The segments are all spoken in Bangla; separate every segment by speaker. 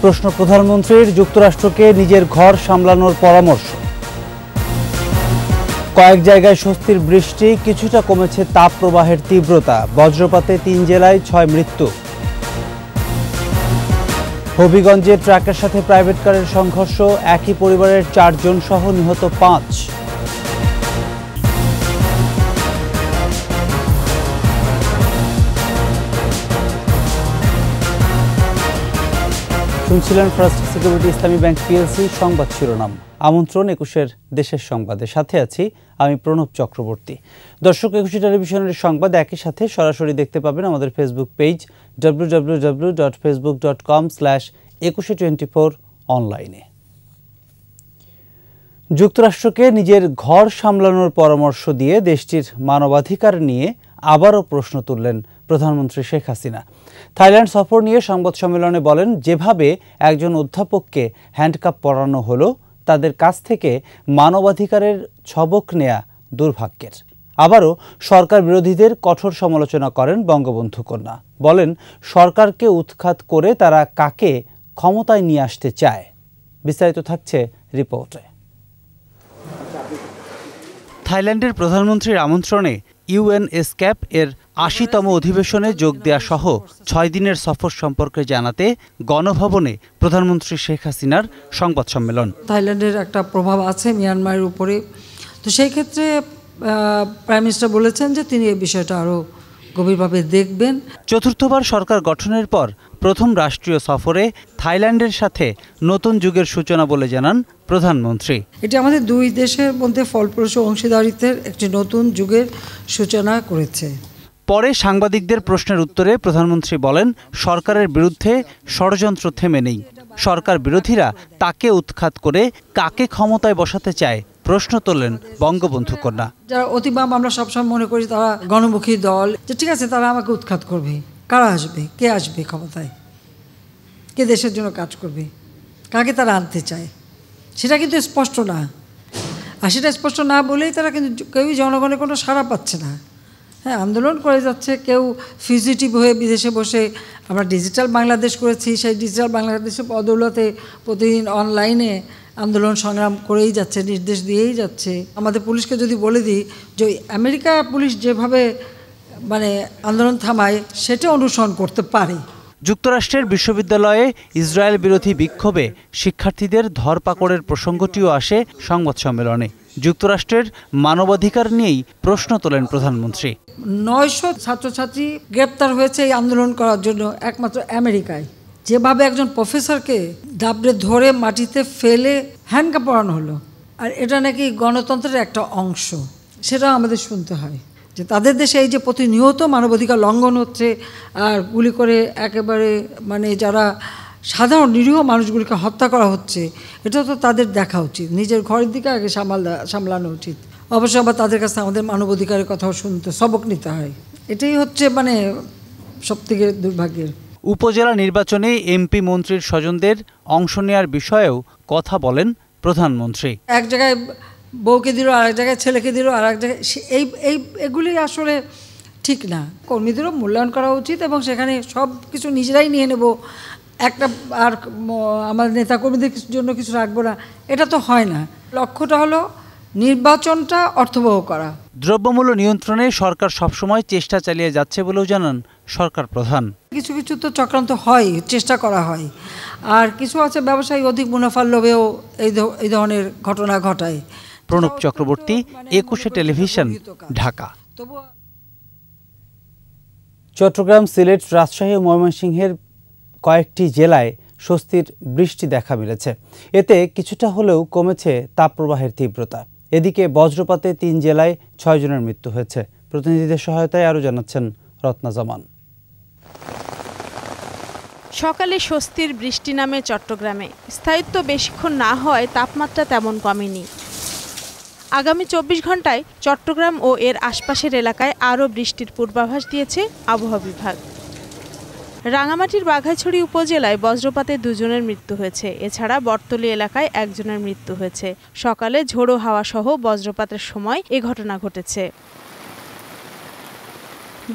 Speaker 1: প্রশ্ন প্রধানমন্ত্রীর, যুক্তরাষ্ট্রকে নিজের ঘর সামলানোর পরামর্শ। কয়েক জায়গায় স্বস্তির বৃষ্টি, কিছুটা কমেছে তাপ প্রবাহের তীব্রতা। বজ্রপাতে 3 জেলায় 6 মৃত্যু। হবিগঞ্জে ট্রাকের সাথে প্রাইভেট কারের সংঘর্ষ, একই পরিবারের 4 জন সহ নিহত 5। শুনছিলেন ফার্স্ট সিকিউরিটি ইসলামী ব্যাংক পিএলসি সংবাদ শিরোনাম। আমন্ত্রণ 21-এর দেশের সংবাদে, সাথে আছি আমি প্রণব চক্রবর্তী। দর্শক, 21 টেলিভিশনের সংবাদ একই সাথে সরাসরি দেখতে পাবেন আমাদের ফেসবুক পেজ www.facebook.com/2124 অনলাইনে। যুক্তরাষ্ট্রকে নিজের ঘর সামলানোর পরামর্শ দিয়ে দেশটির মানবাধিকার নিয়ে আবারও প্রশ্ন তুললেন প্রধানমন্ত্রী শেখ হাসিনা। থাইল্যান্ড সফর নিয়ে সংবাদ সম্মেলনে বলেন, যেভাবে একজন অধ্যাপককে হ্যান্ডকাপ পরানো হলো, তাদের কাছ থেকে মানবাধিকারের ছবক নেয়া দুর্ভাগ্যের। আবারও সরকার বিরোধীদের কঠোর সমালোচনা করেন বঙ্গবন্ধু কন্যা। বলেন, সরকারকে উৎখাত করে তারা কাকে ক্ষমতায় নিয়ে আসতে চায়। বিস্তারিত থাকছে রিপোর্টে। থাইল্যান্ডের প্রধানমন্ত্রীর আমন্ত্রণে ইউএনএসক্যাপ এর ৮০তম অধিবেশনে যোগ দেয়া সহ ৬ দিনের সফর সম্পর্কে জানাতে গণভবনে প্রধানমন্ত্রী শেখ হাসিনার সংবাদ সম্মেলন।
Speaker 2: থাইল্যান্ডের একটা প্রভাব আছে মিয়ানমারের উপরে, তো সেই ক্ষেত্রে প্রাইম মিনিস্টার বলেছেন যে তিনি এই বিষয়টা আরও গভীরভাবে দেখবেন।
Speaker 1: চতুর্থবার সরকার গঠনের পর প্রথম রাষ্ট্রীয় সফরে থাইল্যান্ডের সাথে নতুন যুগের সূচনা বলে জানান প্রধানমন্ত্রী।
Speaker 2: এটি আমাদের দুই দেশের মধ্যে ফলপ্রসূ অংশীদারিত্বের একটি নতুন যুগের সূচনা করেছে।
Speaker 1: পরে সাংবাদিকদের প্রশ্নের উত্তরে প্রধানমন্ত্রী বলেন, সরকারের বিরুদ্ধে ষড়যন্ত্র থেমে নেই। সরকার বিরোধীরা তাকে উৎখাত করে কাকে ক্ষমতায় বসাতে চায় প্রশ্ন তোলেন বঙ্গবন্ধু কন্যা।
Speaker 2: যারা অতিবাম আমরা সবসময় মনে করি তারা গণমুখী দল, যে ঠিক আছে তারা আমাকে উৎখাত করবে, কারা আসবে, কে আসবে ক্ষমতায়, কে দেশের জন্য কাজ করবে, কাকে তারা আনতে চায়, সেটা কিন্তু স্পষ্ট না। আর সেটা স্পষ্ট না বলেই তারা কিন্তু কেউই জনগণের কোনো সাড়া পাচ্ছে না। হ্যাঁ, আন্দোলন করে যাচ্ছে, কেউ ফিজিটিভ হয়ে বিদেশে বসে। আমরা ডিজিটাল বাংলাদেশ করেছি, সেই ডিজিটাল বাংলাদেশের বদৌলতে প্রতিদিন অনলাইনে আন্দোলন সংগ্রাম করেই যাচ্ছে, নির্দেশ দিয়েই যাচ্ছে। আমাদের পুলিশকে যদি বলে দিই যে আমেরিকা পুলিশ যেভাবে আন্দোলন থামায়, সেটা অনুসরণ করতে পারে।
Speaker 1: যুক্তরাষ্ট্রের বিশ্ববিদ্যালয়ে ইসরায়েল বিরোধী বিক্ষোভে শিক্ষার্থীদের ধরপাকড়ের প্রসঙ্গটিও আসে সংবাদ সম্মেলনে। যুক্তরাষ্ট্রের মানবাধিকার নিয়েই প্রশ্ন তোলেন প্রধানমন্ত্রী।
Speaker 2: 900 ছাত্রছাত্রী গ্রেপ্তার হয়েছে এই আন্দোলন করার জন্য একমাত্র আমেরিকায়। যেভাবে একজন প্রফেসরকে দাবড়ে ধরে মাটিতে ফেলে হ্যান্ডকাপ পরানো হলো, আর এটা নাকি গণতন্ত্রের একটা অংশ, সেটাও আমাদের শুনতে হয় যে তাদের দেশে এই যে প্রতিনিয়ত মানবাধিকার লঙ্ঘন হচ্ছে, আর গুলি করে একেবারে যারা সাধারণ নিরীহ মানুষগুলিকে হত্যা করা হচ্ছে, এটা তো তাদের দেখা উচিত। নিজের ঘরের দিকে আগে সামলানো উচিত। অবশ্যই আবার তাদের কাছে আমাদের মানবাধিকারের কথাও শুনতে, সবক নিতে হয়। এটাই হচ্ছে সবথেকে দুর্ভাগ্যের।
Speaker 1: উপজেলা নির্বাচনে এমপি মন্ত্রীর স্বজনদের অংশ নেওয়ার বিষয়েও কথা বলেন প্রধানমন্ত্রী।
Speaker 2: এক জায়গায় বউকে দিল, আরেক জায়গায় ছেলেকে দিল, আর এক জায়গায় এগুলি আসলে ঠিক না। কর্মীদেরও মূল্যায়ন করা উচিত এবং সেখানে সব কিছু নিজেরাই নিয়ে নেব, একটা আর আমার নেতাকর্মীদের জন্য কিছু রাখবো না, এটা তো হয় না। লক্ষ্যটা হলো নির্বাচনটা অর্থবহ করা।
Speaker 1: দ্রব্যমূল্য নিয়ন্ত্রণে সরকার সবসময় চেষ্টা চালিয়ে যাচ্ছে বলেও জানান সরকার প্রধান।
Speaker 2: কিছু কিছু তো চক্রান্ত হয়, চেষ্টা করা হয়, আর কিছু আছে ব্যবসায়ী অধিক মুনাফার লোভেও এই ধরনের ঘটনা ঘটায়।
Speaker 1: প্রণব চক্রবর্তী, 21 টেলিভিশন, ঢাকা। চট্টগ্রাম, সিলেট, রাজশাহী ও ময়মনসিংহের কয়েকটি জেলায় স্বস্তির বৃষ্টি দেখা মিলেছে। এতে কিছুটা হলেও কমেছে তাপপ্রবাহের তীব্রতা। এদিকে বজ্রপাতে 3 জেলায় 6 জনের মৃত্যু হয়েছে। প্রতিনিধিদের সহায়তায় আরও জানাচ্ছেন রত্না জামান।
Speaker 3: সকালে স্বস্তির বৃষ্টি নামে চট্টগ্রামে। স্থায়িত্ব বেশিক্ষণ না হওয়ায় তাপমাত্রা তেমন কমেনি। আগামী 24 ঘন্টায় চট্টগ্রাম ও এর আশপাশের এলাকায় আরও বৃষ্টির পূর্বাভাস দিয়েছে আবহাওয়া বিভাগ। রাঙামাটির বাঘাইছড়ি উপজেলায় বজ্রপাতে 2 জনের মৃত্যু হয়েছে। এছাড়া বটতলী এলাকায় 1 জনের মৃত্যু হয়েছে। সকালে ঝোড়ো হাওয়া সহ বজ্রপাতের সময় এ ঘটনা ঘটেছে।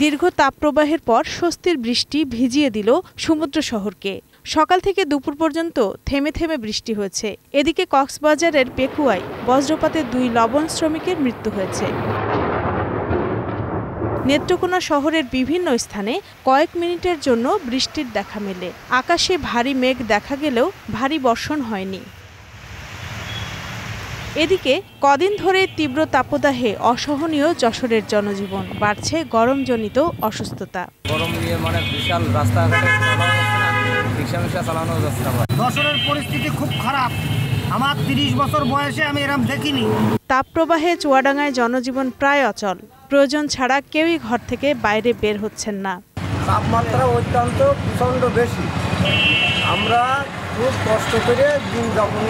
Speaker 3: দীর্ঘ তাপপ্রবাহের পর স্বস্তির বৃষ্টি ভিজিয়ে দিল সমুদ্র শহরকে। সকাল থেকে দুপুর পর্যন্ত থেমে থেমে বৃষ্টি হয়েছে। এদিকে কক্সবাজারের পেকুয়ায় বজ্রপাতে 2 লবণ শ্রমিকের মৃত্যু হয়েছে। নেত্রকোনা শহরের বিভিন্ন স্থানে কয়েক মিনিটের জন্য বৃষ্টির দেখা মেলে। আকাশে ভারী মেঘ দেখা গেলেও ভারী বর্ষণ হয়নি। এদিকে কদিন ধরে তীব্র তাপদাহে অসহনীয় যশোরের জনজীবন, বাড়ছে গরমজনিত অসুস্থতা।
Speaker 4: গরম নিয়ে বিশাল রাস্তাঘাটে রিক্সা চালানো যাচ্ছে না।
Speaker 5: যশোরের পরিস্থিতি খুব খারাপ। আমার 30 বছর বয়সে আমি এরকম দেখিনি।
Speaker 3: তাপপ্রবাহে চুয়াডাঙ্গায় জনজীবন প্রায় অচল। প্রয়োজন ছাড়া কেউই ঘর থেকে বাইরে বের হচ্ছেন না।
Speaker 4: তাপমাত্রা অত্যন্ত প্রচণ্ড বেশি। আমরা খুব কষ্ট করে দিন যাপন।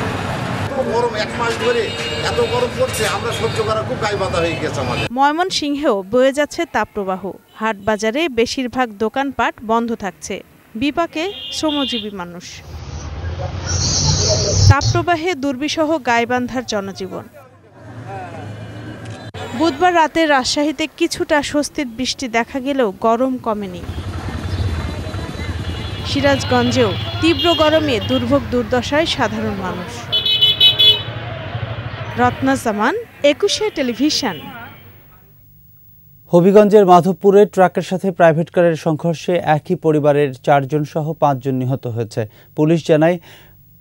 Speaker 6: গরম 1 মাস ধরে এত গরম পড়ছে, আমরা সহ্য করা খুব গায়ে হয়ে গেছে আমাদের।
Speaker 3: ময়মনসিংহেও বয়ে যাচ্ছে তাপপ্রবাহ। হাটবাজারে বেশিরভাগ দোকানপাট বন্ধ থাকছে। বিপাকে শ্রমজীবী মানুষ। তাপপ্রবাহে দুর্বিষহ গাইবান্ধার জনজীবন। বুধবার রাতে রাজশাহীতে কিছুটা স্বস্তির বৃষ্টি দেখা গেলেও গরম কমেনি। সিরাজগঞ্জেও তীব্র গরমে দুর্ভোগ দুর্দশায় সাধারণ মানুষ। রত্না জামান, 21 টেলিভিশন।
Speaker 1: হবিগঞ্জের মাধবপুরে ট্রাকের সাথে প্রাইভেট কারের সংঘর্ষে একই পরিবারের 4 জন সহ 5 জন নিহত হয়েছে। পুলিশ জানায়,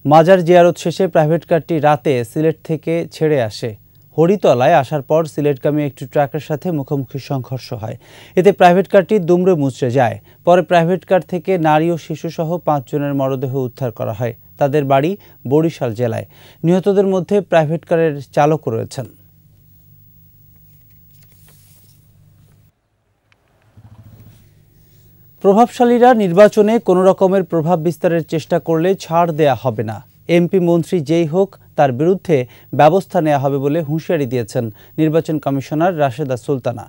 Speaker 1: মাজার জিয়ারত শেষে প্রাইভেট কারটি রাতে সিলেট থেকে ছেড়ে আসে। হরিতলায় আসার পর সিলেটগামী একটি ট্রাকের সাথে মুখোমুখি সংঘর্ষ হয়। এতে প্রাইভেট কারটি দুমড়ে মুচড়ে যায়। পরে প্রাইভেট কার থেকে নারী ও শিশুসহ 5 জনের মরদেহ উদ্ধার করা হয়। তাদের বাড়ি বরিশাল জেলায়। নিহতদের মধ্যে প্রাইভেট কারের চালকও রয়েছেন। প্রভাবশালীরা নির্বাচনে কোনো রকমের প্রভাব বিস্তারের চেষ্টা করলে ছাড় দেয়া হবে না। এমপি মন্ত্রী যেই হোক তার বিরুদ্ধে ব্যবস্থা নেওয়া হবে বলে হুঁশিয়ারি দিয়েছেন নির্বাচন কমিশনার রাশেদা সুলতানা।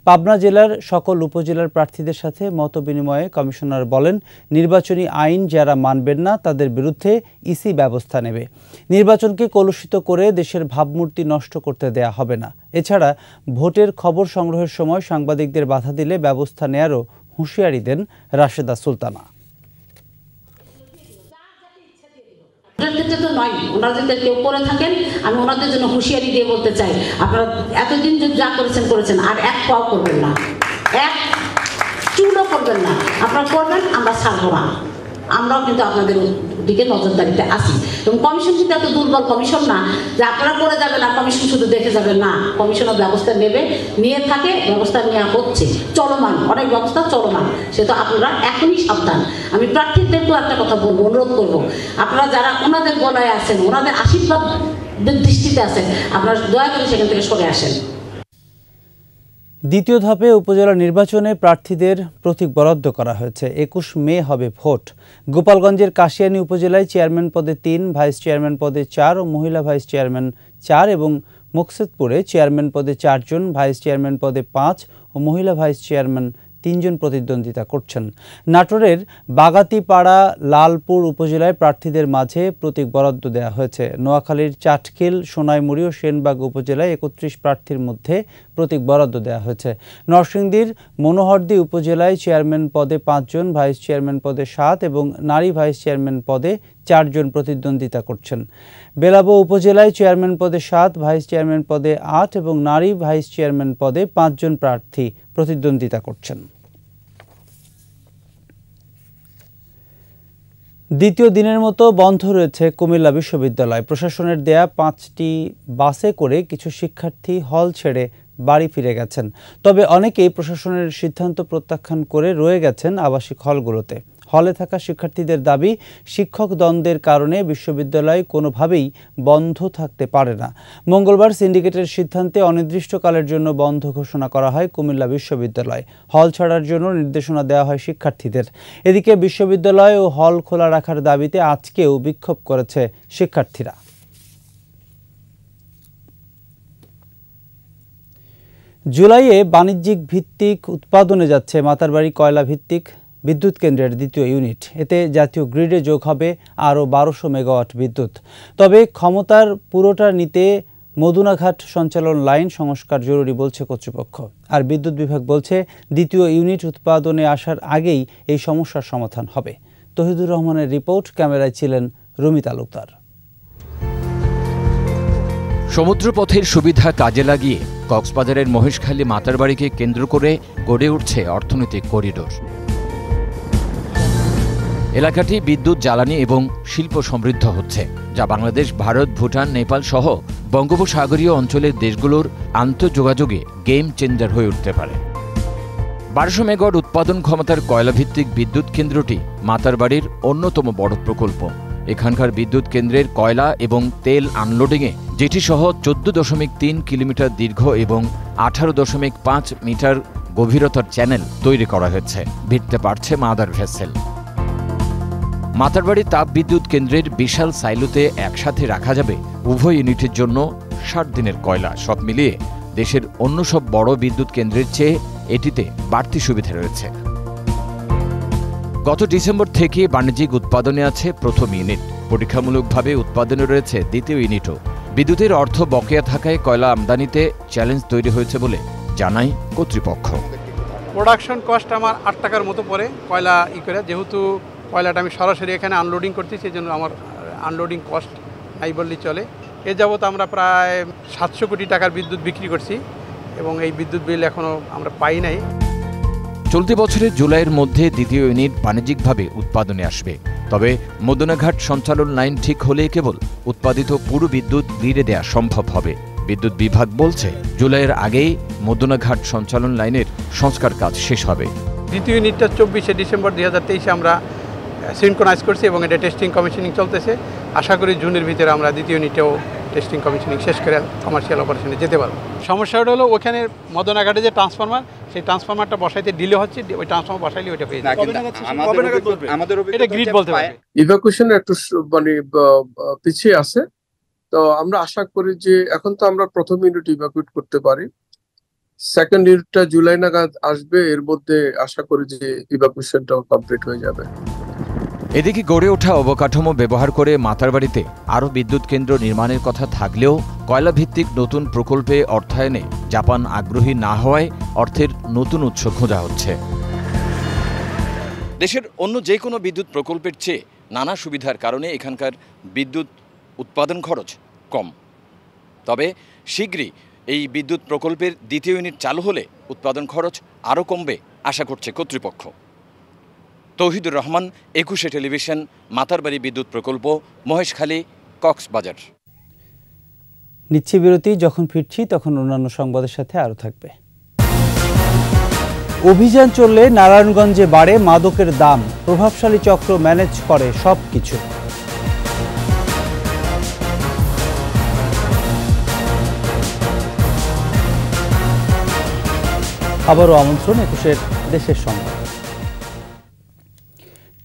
Speaker 1: পাবনা জেলার সকল উপজেলার প্রার্থীদের সাথে মতবিনিময়ে কমিশনার বলেন, নির্বাচনী আইন যারা মানবেন না তাদের বিরুদ্ধে ইসি ব্যবস্থা নেবে। নির্বাচনকে কলুষিত করে দেশের ভাবমূর্তি নষ্ট করতে দেয়া হবে না। এছাড়া ভোটের খবর সংগ্রহের সময় সাংবাদিকদের বাধা দিলে ব্যবস্থা নেয়ারও হুঁশিয়ারি দেন রাশেদা সুলতানা।
Speaker 7: ক্ষেত্রে তো নয়, ওনারা যদি কেউ করে থাকেন আমি ওনাদের জন্য হুঁশিয়ারি দিয়ে বলতে চাই, আপনারা এতদিন যা করেছেন আর এক পাও করবেন না, এক চুলও করবেন না। আপনারা করবেন, আমরা ছাড়বো না। আমরাও কিন্তু আপনাদের দিকে নজরদারিতে আসি। এবং কমিশন কিন্তু এত দুর্বল কমিশন না যে আপনারা করে যাবেন আর কমিশন শুধু দেখে যাবেন না। কমিশনও ব্যবস্থা নেবে, নিয়ে থাকে, ব্যবস্থা নেওয়া হচ্ছে, চলমান, অনেক ব্যবস্থা চলমান। সে তো আপনারা এখনই সাবধান। আমি প্রার্থীদেরকেও একটা কথা বলবো, অনুরোধ করবো, আপনারা যারা ওনাদের গলায় আছেন, ওনাদের আশীর্বাদ দৃষ্টিতে আছেন, আপনারা দয়া করে সেখান থেকে সরে আসেন।
Speaker 1: দ্বিতীয় ধাপে উপজেলা নির্বাচনে প্রার্থীদের প্রতীক বরাদ্দ করা হয়েছে। 21 মে হবে ভোট। গোপালগঞ্জের কাশিয়ানী উপজেলায় চেয়ারম্যান পদে 3, ভাইস চেয়ারম্যান পদে 4 ও মহিলা ভাইস চেয়ারম্যান 4 এবং মুকসেদপুরে চেয়ারম্যান পদে 4 জন, ভাইস চেয়ারম্যান পদে 5 ও মহিলা ভাইস চেয়ারম্যান 3 জন প্রতিদ্বন্দ্বিতা করছেন। নাটোরের বাগাতিপাড়া লালপুর উপজেলায় প্রার্থীদের মাঝে প্রতীক বরাদ্দ দেওয়া হয়েছে। নোয়াখালীর চাটখিল, সোনাইমুড়ি ও সেনবাগ উপজেলায় 31 প্রার্থীর মধ্যে প্রতীক বরাদ্দ দেওয়া হয়েছে। নরসিংদীর মনোহরদী উপজেলায় চেয়ারম্যান পদে 5 জন, ভাইস চেয়ারম্যান পদে 7 এবং নারী ভাইস চেয়ারম্যান পদে 4 জন প্রতিদ্বন্দ্বিতা করছেন। বেলাবো উপজেলায় চেয়ারম্যান পদে 7, ভাইস চেয়ারম্যান পদে 8 এবং নারী ভাইস চেয়ারম্যান পদে 5 জন প্রার্থী প্রতিদ্বন্দ্বিতা করছেন। দ্বিতীয় দিনের মতো বন্ধ রয়েছে কুমিল্লা বিশ্ববিদ্যালয়। প্রশাসনের দেয়া 5টি বাসে করে কিছু শিক্ষার্থী হল ছেড়ে বাড়ি ফিরে গেছেন। তবে অনেকেই প্রশাসনের সিদ্ধান্ত প্রত্যাখ্যান করে রয়ে গেছেন আবাসিক হলগুলোতে। হলে থাকা শিক্ষার্থীদের দাবি, শিক্ষক দ্বন্দ্বের কারণে বিশ্ববিদ্যালয় কোনোভাবেই বন্ধ থাকতে পারে না। মঙ্গলবার সিন্ডিকেটের সিদ্ধান্তে অনির্দিষ্টকালের জন্য বন্ধ ঘোষণা করা হয় কুমিল্লা বিশ্ববিদ্যালয়। হল ছাড়ার জন্য নির্দেশনা দেওয়া হয় শিক্ষার্থীদের। এদিকে বিশ্ববিদ্যালয় ও হল খোলা রাখার দাবিতে আজকেও বিক্ষোভ করেছে শিক্ষার্থীরা। জুলাইয়ে বাণিজ্যিক ভিত্তিক উৎপাদনে যাচ্ছে মাতারবাড়ি কয়লা ভিত্তিক বিদ্যুৎ কেন্দ্রের দ্বিতীয় ইউনিট। এতে জাতীয় গ্রিডে যোগ হবে আরও 1200 মেগাওয়াট বিদ্যুৎ। তবে ক্ষমতার পুরোটা নিতে মদুনাঘাট সঞ্চালন লাইন সংস্কার জরুরি বলছে কর্তৃপক্ষ। আর বিদ্যুৎ বিভাগ বলছে দ্বিতীয় ইউনিট উৎপাদনে আসার আগেই এই সমস্যার সমাধান হবে। তহিদুর রহমানের রিপোর্ট, ক্যামেরায় ছিলেন রুমি তালুকদার।
Speaker 8: সমুদ্রপথের সুবিধা কাজে লাগিয়ে কক্সবাজারের মহেশখালী মাতারবাড়িকে কেন্দ্র করে গড়ে উঠছে অর্থনৈতিক করিডোর। এলাকাটি বিদ্যুৎ, জ্বালানি এবং শিল্প সমৃদ্ধ হচ্ছে, যা বাংলাদেশ, ভারত, ভুটান, নেপাল সহ বঙ্গোপসাগরীয় অঞ্চলের দেশগুলোর আন্তঃযোগাযোগে গেম চেঞ্জার হয়ে উঠতে পারে। 1200 মেগাওয়াট উৎপাদন ক্ষমতার কয়লাভিত্তিক বিদ্যুৎ কেন্দ্রটি মাতারবাড়ির অন্যতম বড় প্রকল্প। এখানকার বিদ্যুৎ কেন্দ্রের কয়লা এবং তেল আনলোডিংয়ে জেটিসহ 14.3 কিলোমিটার দীর্ঘ এবং 18.5 মিটার গভীরতার চ্যানেল তৈরি করা হয়েছে। ভিড়তে পারছে মাদার ভেসেল। মাতারবাড়ি তাপবিদ্যুৎ কেন্দ্রের বিশাল সাইলোতে একসাথে রাখা যাবে উভয় ইউনিটের জন্য 60 দিনের কয়লা। সব মিলিয়ে দেশের অন্য সব বড় বিদ্যুৎ কেন্দ্রের চেয়ে এটিতে বাড়তি সুবিধা রয়েছে। গত ডিসেম্বর থেকে বাণিজ্যিক উৎপাদনে আছে প্রথম ইউনিট, পরীক্ষামূলকভাবে উৎপাদনে রয়েছে দ্বিতীয় ইউনিটও। বিদ্যুতের অর্থ বকেয়া থাকায় কয়লা আমদানিতে চ্যালেঞ্জ তৈরি হয়েছে বলে জানায় কর্তৃপক্ষ।
Speaker 9: প্রোডাকশন কস্ট আমার 8 টাকার মতো পড়ে কয়লা করে, যেহেতু কয়লাটা আমি সরাসরি এখানে আনলোডিং করছি, সেই জন্য আমার আনলোডিং কস্ট নাই বললেই চলে। এ যাবৎ আমরা প্রায় 700 কোটি টাকার বিদ্যুৎ বিক্রি করছি এবং এই বিদ্যুৎ বিল এখনও আমরা পাই নাই।
Speaker 8: চলতি বছরের জুলাইয়ের মধ্যে দ্বিতীয় ইউনিট বাণিজ্যিকভাবে উৎপাদনে আসবে। তবে মদনাঘাট সঞ্চালন লাইন ঠিক হলে কেবল উৎপাদিত পুরো বিদ্যুৎ গ্রিডে দেওয়া সম্ভব হবে। বিদ্যুৎ বিভাগ বলছে জুলাইয়ের আগেই মদনাঘাট সঞ্চালন লাইনের সংস্কার কাজ শেষ হবে।
Speaker 9: দ্বিতীয় ইউনিটটা 24শে ডিসেম্বর 2023 আমরা সিনক্রোনাইজ করছি এবং এটা টেস্টিং কমিশনিং চলতেছে। আশা করি জুনের ভিতরে আমরা দ্বিতীয় ইউনিটেও টেস্টিং কমিশনিং শেষ করে কমার্শিয়াল অপারেশনে যেতে পারবো। সমস্যাটা হলো ওখানে মদনাঘাটে যে ট্রান্সফরমার, সেই ট্রান্সফরমারটা বসাইতে ডিলে হচ্ছে। ওই ট্রান্সফরমার বসাইলে ওইটা পেয়ে যাবে। এটা গ্রিড বলতে পারে।
Speaker 10: ইভাকুয়েশন একটু মানে পিছিয়ে আছে, তো আমরা আশা করি যে এখন তো আমরা প্রথম ইউনিট ইভাকুয়েট করতে পারি, সেকেন্ড ইউনিটটা জুলাই নাগাদ আসবে। এর মধ্যে আশা করি যে ইভাকুয়েশনটাও কমপ্লিট হয়ে যাবে।
Speaker 8: এদিকে গড়ে ওঠা অবকাঠামো ব্যবহার করে মাতারবাড়িতে আরও বিদ্যুৎ কেন্দ্র নির্মাণের কথা থাকলেও কয়লাভিত্তিক নতুন প্রকল্পে অর্থায়নে জাপান আগ্রহী না হওয়ায় অর্থের নতুন উৎস খোঁজা হচ্ছে। দেশের অন্য যে কোনো বিদ্যুৎ প্রকল্পের চেয়ে নানা সুবিধার কারণে এখানকার বিদ্যুৎ উৎপাদন খরচ কম। তবে শীঘ্রই এই বিদ্যুৎ প্রকল্পের দ্বিতীয় ইউনিট চালু হলে উৎপাদন খরচ আরও কমবে আশা করছে কর্তৃপক্ষ। তৌহিদুর রহমান, 21শে টেলিভিশন, মাতারবাড়ি বিদ্যুৎ প্রকল্প, মহেশখালী, কক্সবাজার।
Speaker 1: নিচ্ছি বিরতি, যখন ফিরছি তখন অন্যান্য সংবাদের সাথে আরও থাকবে। অভিযান চললে নারায়ণগঞ্জে বাড়ে মাদকের দাম, প্রভাবশালী চক্র ম্যানেজ করে সব কিছু। আবারও আমন্ত্রণ 21-এর দেশের সংবাদ।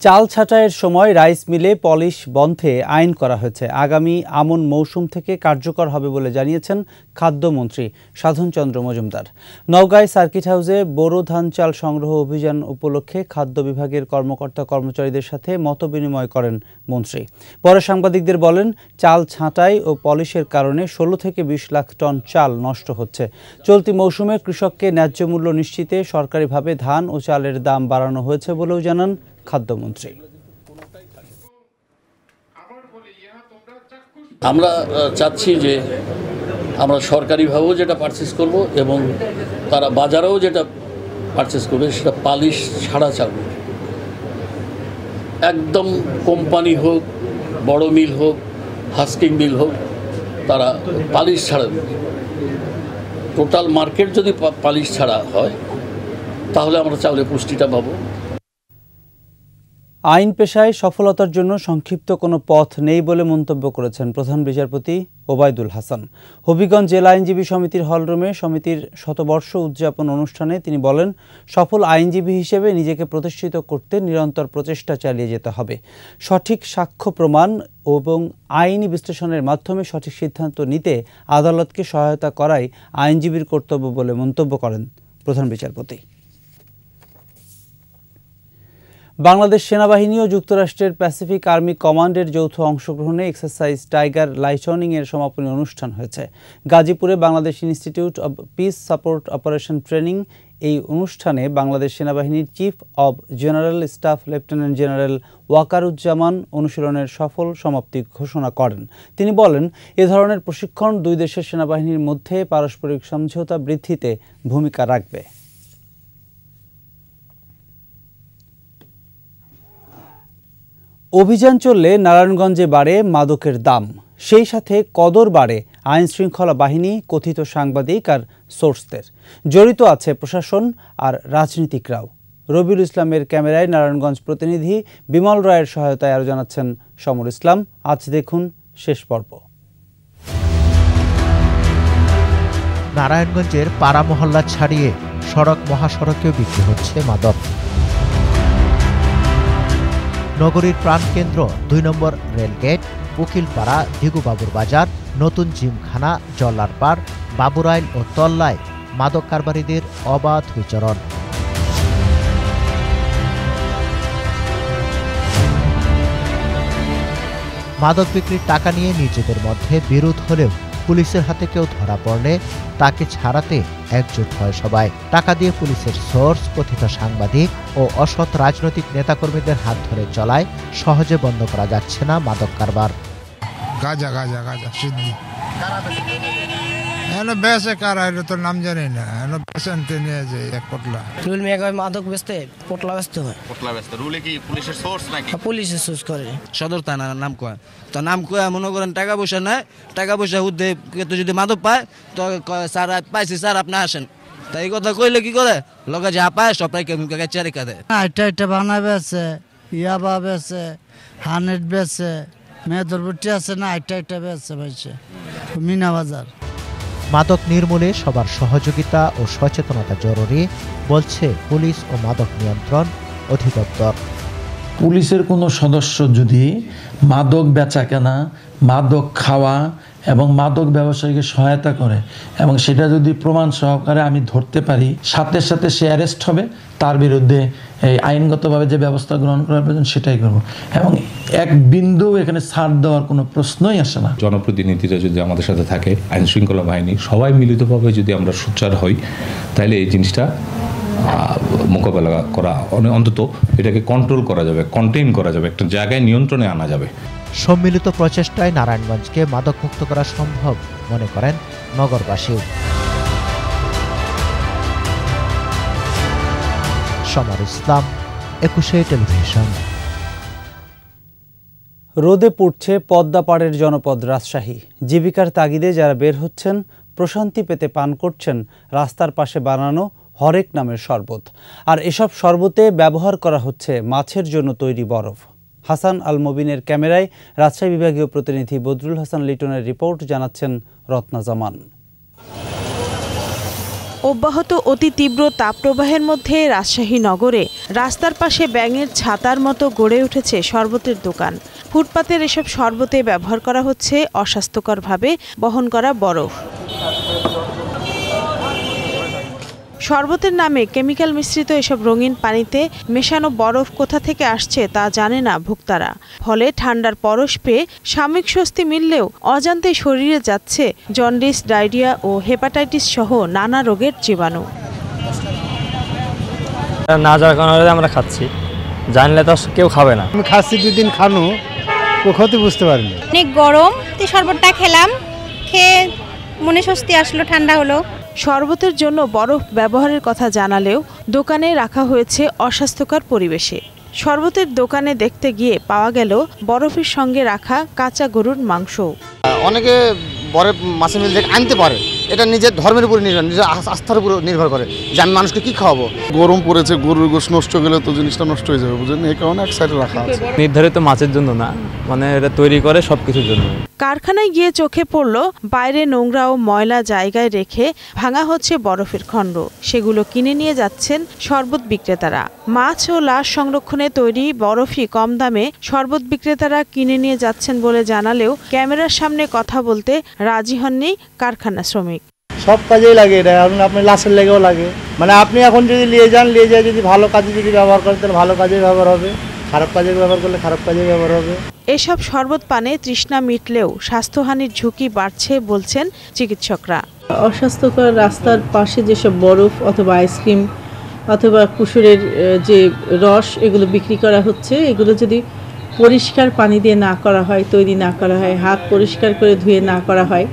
Speaker 1: চাল ছাঁটাইয়ের সময় রাইস মিলে পলিশ বন্ধে আইন করা হয়েছে। আগামী আমন মৌসুম থেকে কার্যকর হবে বলে জানিয়েছেন খাদ্যমন্ত্রী সাধন চন্দ্র মজুমদার। নওগাঁয় সার্কিট হাউসে বোরো ধান চাল সংগ্রহ অভিযান উপলক্ষে খাদ্য বিভাগের কর্মকর্তা কর্মচারীদের সাথে মতবিনিময় করেন মন্ত্রী। পরে সাংবাদিকদের বলেন, চাল ছাঁটাই ও পলিশের কারণে 16 থেকে 20 লাখ টন চাল নষ্ট হচ্ছে। চলতি মৌসুমে কৃষককে ন্যায্য মূল্য নিশ্চিতে সরকারিভাবে ধান ও চালের দাম বাড়ানো হয়েছে বলেও জানান খাদ্যমন্ত্রী।
Speaker 11: আমরা চাচ্ছি যে আমরা সরকারিভাবেও যেটা পারচেস করব এবং তারা বাজারেও যেটা পারচেস করবে সেটা পালিশ ছাড়া চাল, একদম কোম্পানি হোক, বড় মিল হোক, হাস্কিং মিল হোক, তারা পালিশ ছাড়া দেবে। টোটাল মার্কেট যদি পালিশ ছাড়া হয় তাহলে আমরা চাউলে পুষ্টিটা পাবো।
Speaker 1: আইন পেশায় সফলতার জন্য সংক্ষিপ্ত কোনো পথ নেই বলে মন্তব্য করেছেন প্রধান বিচারপতি ওবায়দুল হাসান। হবিগঞ্জ জেলা আইনজীবী সমিতির হলরুমে সমিতির শতবর্ষ উদযাপন অনুষ্ঠানে তিনি বলেন, সফল আইনজীবী হিসেবে নিজেকে প্রতিষ্ঠিত করতে নিরন্তর প্রচেষ্টা চালিয়ে যেতে হবে। সঠিক সাক্ষ্য প্রমাণ এবং আইনি বিশ্লেষণের মাধ্যমে সঠিক সিদ্ধান্ত নিতে আদালতকে সহায়তা করাই আইনজীবীর কর্তব্য বলে মন্তব্য করেন প্রধান বিচারপতি। বাংলাদেশ সেনাবাহিনী ও যুক্তরাষ্ট্রের প্যাসিফিক আর্মি কমান্ডের যৌথ অংশগ্রহণে এক্সারসাইজ টাইগার লাইটনিংয়ের সমাপনী অনুষ্ঠান হয়েছে। গাজীপুরে Bangladesh institute of piece support operation training এই অনুষ্ঠানে বাংলাদেশ সেনাবাহিনীর chief of general staff lieutenant general Wakeruzzaman অনুশীলনের সফল সমাপ্তি ঘোষণা করেন। তিনি বলেন, এ ধরনের প্রশিক্ষণ দুই দেশের সেনাবাহিনীর মধ্যে পারস্পরিক সমঝোতা বৃদ্ধিতে ভূমিকা রাখবে। অভিযান চললে নারায়ণগঞ্জে বাড়ে মাদকের দাম, সেই সাথে কদর বাড়ে আইন শৃঙ্খলা বাহিনী, কথিত সাংবাদিক আর সোর্সদের। জড়িত আছে প্রশাসন আর রাজনীতিকরাও। রবিউল ইসলামের ক্যামেরায় নারায়ণগঞ্জ প্রতিনিধি বিমল রায়ের সহায়তায় আরও জানাচ্ছেন সমর ইসলাম। আজ দেখুন শেষ পর্ব।
Speaker 12: নারায়ণগঞ্জের পাড়া মহল্লা ছাড়িয়ে সড়ক মহাসড়কেও বিক্রি হচ্ছে মাদক। নগরীর প্রাণকেন্দ্র ২ নম্বর রেলগেট, উকিলপাড়া, দিগুবাবুর বাজার, নতুন জিমখানা, জল্লারপাড়, বাবুরাইল ও তল্লায় মাদক কারবারিদের অবাধ বিচরণ। মাদক বিক্রির টাকা নিয়ে নিজেদের মধ্যে বিরোধ হলেও পুলিশের হাতে কেউ ধরা পড়লে তাকে ছাড়াতে একজোট হয় সবাই। টাকা দিয়ে পুলিশের সোর্স, কথিত সাংবাদিক ও অসৎ রাজনৈতিক নেতাকর্মীদের হাত ধরে চলায় সহজে বন্ধ করা যাচ্ছে না মাদক কারবার।
Speaker 13: গাজা গাজা গাজা সিদ্ধি এনে বেসে কার আইলো তোর নাম জানি না, এনে পেশেন্টে নিয়ে যায় এক পটলা।
Speaker 14: রুল মেয়ে মাদক বেচতে পটলা বেচতে হয়।
Speaker 15: পটলা বেচতে রুলে কি পুলিশের সোর্স নাকি?
Speaker 14: পুলিশের সোর্স করে
Speaker 16: সদর থানার নাম কয়, তো নাম কয় মনে করেন টাকা পয়সা নেয়, টাকা পয়সা হুদে তো যদি মাদক পায় তো স্যার পাইছি স্যার আপনি আসেন, তাই এই কথা কইলে কি করে লগে যা পায় সব চেয়ারে কাঁদে।
Speaker 17: এটা বানাবে আছে, ইয়াবা বেছে, হানেট বেছে, মেয়েদের বুটি আছে না, এটা বেছে ভাইছে মিনা বাজার।
Speaker 12: মাদক নির্মূলে সবার সহযোগিতা ও সচেতনতা জরুরি বলছে পুলিশ ও মাদক নিয়ন্ত্রণ অধিদপ্তর।
Speaker 18: পুলিশের কোনো সদস্য যদি মাদক বেচাকেনা, মাদক খাওয়া এবং মাদক ব্যবসায়ীকে সহায়তা করে এবং সেটা যদি প্রমাণ সহকারে আমি ধরতে পারি, সাথে সাথে সে অ্যারেস্ট হবে, তার বিরুদ্ধে এই আইনগতভাবে যে ব্যবস্থা গ্রহণ করার প্রয়োজন সেটাই করব এবং এক বিন্দু এখানে ছাড় দেওয়ার কোনো প্রশ্নই আসে না।
Speaker 19: জনপ্রতিনিধিরা যদি আমাদের সাথে থাকে, আইন শৃঙ্খলা বাহিনী সবাই মিলিতভাবে যদি আমরা সোচ্চার হই, তাহলে এই জিনিসটা মোকাবেলা করা, অন্তত এটাকে কন্ট্রোল করা যাবে, কন্টেইন করা যাবে, একটা জায়গায় নিয়ন্ত্রণে আনা যাবে।
Speaker 12: সম্মিলিত প্রচেষ্টায় নারায়ণগঞ্জকে মাদকমুক্ত করা সম্ভব মনে করেন নগরবাসী। সমর ইসলাম, ২১ টেলিভিশন।
Speaker 1: রোদে পুড়ছে পদ্মা পাড়ের জনপদ রাজশাহী। জীবিকার তাগিদে যারা বের হচ্ছেন, প্রশান্তি পেতে পান করছেন রাস্তার পাশে বানানো হরেক নামের শরবত। আর এসব শরবতে ব্যবহার করা হচ্ছে মাছের জন্য তৈরি বরফ। হাসান আল মবিনের ক্যামেরায় রাজশাহী বিভাগীয় প্রতিনিধি বদরুল হাসান লিটনের রিপোর্ট, জানাচ্ছেন রত্না জামান।
Speaker 3: অব্যাহত অতি তীব্র তাপপ্রবাহের মধ্যে রাজশাহী নগরে রাস্তার পাশে ব্যাঙের ছাতার মতো গড়ে উঠেছে শরবতের দোকান। ফুটপাতের এসব শরবতে ব্যবহার করা হচ্ছে অস্বাস্থ্যকরভাবে বহন করা বরফ। শরবতের নামে কেমিক্যাল মিশ্রিত এসব রঙিন পানিতে মেশানো বরফ কোথা থেকে আসছে তা জানে না ভোক্তারা। ফলে ঠান্ডার পরশ পেয়ে সাময়িক স্বস্তি মিললেও অজান্তে শরীরে যাচ্ছে জন্ডিস, ডায়রিয়া ও হেপাটাইটিস সহ নানা রোগের জীবাণু।
Speaker 20: না যাওয়ার কারণে আমরা খাচ্ছি, জানলে তো কেউ খাবে না।
Speaker 5: আমি খাচ্ছি 2 দিন খানো, ও ক্ষতি বুঝতে পারিনি।
Speaker 21: অনেক গরম, তো শরবতটা খেলাম, খেয়ে মনে স্বস্তি আসলো, ঠান্ডা হলো।
Speaker 3: শরবতের জন্য বরফ ব্যবহারের কথা জানালেও দোকানে রাখা হয়েছে অস্বাস্থ্যকর পরিবেশে। শরবতের দোকানে দেখতে গিয়ে পাওয়া গেল বরফের সঙ্গে রাখা কাঁচা গরুর মাংস।
Speaker 22: অনেকে বরফ মাছের মিল থেকে আনতে পারে, এটা নিজের ধর্মের উপর নির্ভর, নিজের আস্থার উপর নির্ভর করে যে আমি মানুষকে কি খাওয়াবো।
Speaker 23: গরম পড়েছে, গরুর গোশত নষ্ট গেলে তো জিনিসটা নষ্ট হয়ে যাবে, বুঝলেন, এই কারণে এক সাইডে রাখা আছে।
Speaker 20: নির্ধারিত মাছের জন্য না, মানে এটা তৈরি করে সবকিছুর জন্য।
Speaker 3: কারখানায় গিয়ে চোখে পড়ল বাইরে নোংরা ও ময়লা জায়গায় রেখে ভাঙা হচ্ছে বরফের খণ্ড। সেগুলো কিনে নিয়ে যাচ্ছেন শরবত বিক্রেতারা। মাছ ও লাশ সংরক্ষণে তৈরি বরফই কম দামে শরবত বিক্রেতারা কিনে নিয়ে যাচ্ছেন বলে জানালেও ক্যামেরার সামনে কথা বলতে রাজি হননি কারখানা শ্রমিক।
Speaker 5: সব কাজেই লাগে এটা, আপনার লাশের লেগেও লাগে। মানে আপনি এখন যদি নিয়ে যান, নিয়ে যায় যদি ভালো কাজে যদি ব্যবহার করেন তাহলে ভালো কাজে ব্যবহার হবে,
Speaker 2: খারাপ কাজে ব্যবহার করলে খারাপ কাজে ব্যবহার হবে।
Speaker 3: এসব শরবত পানে তৃষ্ণা মিটলেও স্বাস্থ্যহানির ঝুঁকি বাড়ছে বলছেন চিকিৎসকরা।
Speaker 4: অস্বাস্থ্যকর রাস্তার পাশে যেসব বরফ অথবা আইসক্রিম অথবা কুসুরের যে রস এগুলো বিক্রি করা হচ্ছে, এগুলো যদি পরিষ্কার পানি দিয়ে না করা হয়, তৈরি না করা হয়, হাত পরিষ্কার করে ধুয়ে না করা হয়,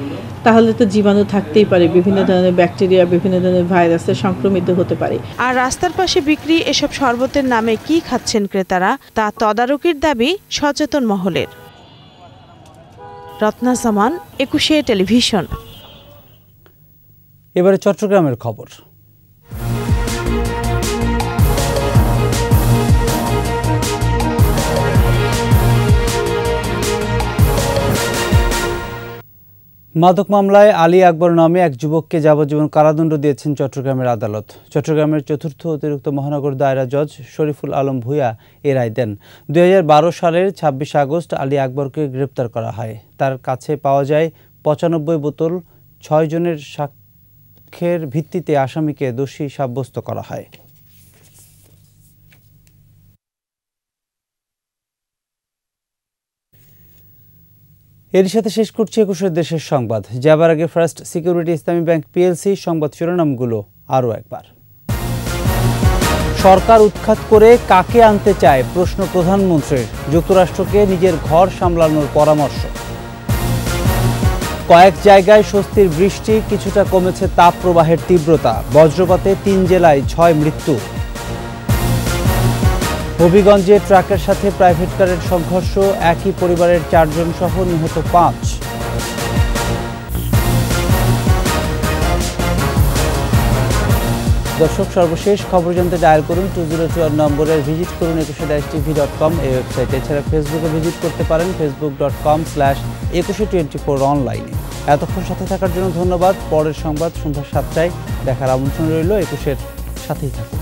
Speaker 4: তাহলে তো জীবাণু থাকতেই পারে, বিভিন্ন ধরনের ব্যাকটেরিয়া, বিভিন্ন ধরনের ভাইরাসে সংক্রমিত হতে পারে।
Speaker 3: আর রাস্তার পাশে বিক্রি এসব শরবতের নামে কি খাচ্ছেন ক্রেতারা তা তদারকির দাবি সচেতন মহলের। রত্না জামান, 21 টেলিভিশন।
Speaker 1: এবারে চট্টগ্রামের খবর। মাদক মামলায় আলী আকবর নামে এক যুবককে যাবজ্জীবন কারাদণ্ড দিয়েছেন চট্টগ্রামের আদালত। চট্টগ্রামের চতুর্থ অতিরিক্ত মহানগর দায়রা জজ শরীফুল আলম ভূঁইয়া এ রায় দেন। 2012 সালের 26 আগস্ট আলী আকবরকে গ্রেপ্তার করা হয়। তার কাছে পাওয়া যায় 95 বোতল। 6 জনের সাক্ষ্যের ভিত্তিতে আসামিকে দোষী সাব্যস্ত করা হয়। এর সাথে শেষ করছি 21 দেশের সংবাদ। যাবার আগে ফার্স্ট সিকিউরিটি ইসলামী ব্যাংক পিএলসি সংবাদ শিরোনামগুলো আরও একবার। সরকার উৎখাত করে কাকে আনতে চায় প্রশ্ন প্রধানমন্ত্রীর। যুক্তরাষ্ট্রকে নিজের ঘর সামলানোর পরামর্শ। কয়েক জায়গায় স্বস্তির বৃষ্টি, কিছুটা কমেছে তাপ প্রবাহের তীব্রতা। বজ্রপাতে 3 জেলায় 6 মৃত্যু। হবিগঞ্জে ট্রাকের সাথে প্রাইভেট কারের সংঘর্ষ, একই পরিবারের 4 জন সহ নিহত 5। দর্শক, সর্বশেষ খবর জানতে ডায়াল করুন 2021 নম্বরে, ভিজিট করুন 21tv.com এই ওয়েবসাইটে। এছাড়া ফেসবুকে ভিজিট করতে পারেন facebook.com/2124 অনলাইনে। এতক্ষণ সাথে থাকার জন্য ধন্যবাদ। পরের সংবাদ সন্ধ্যা 7টায় দেখার আমন্ত্রণ রইল। 21-এর সাথেই থাকুন।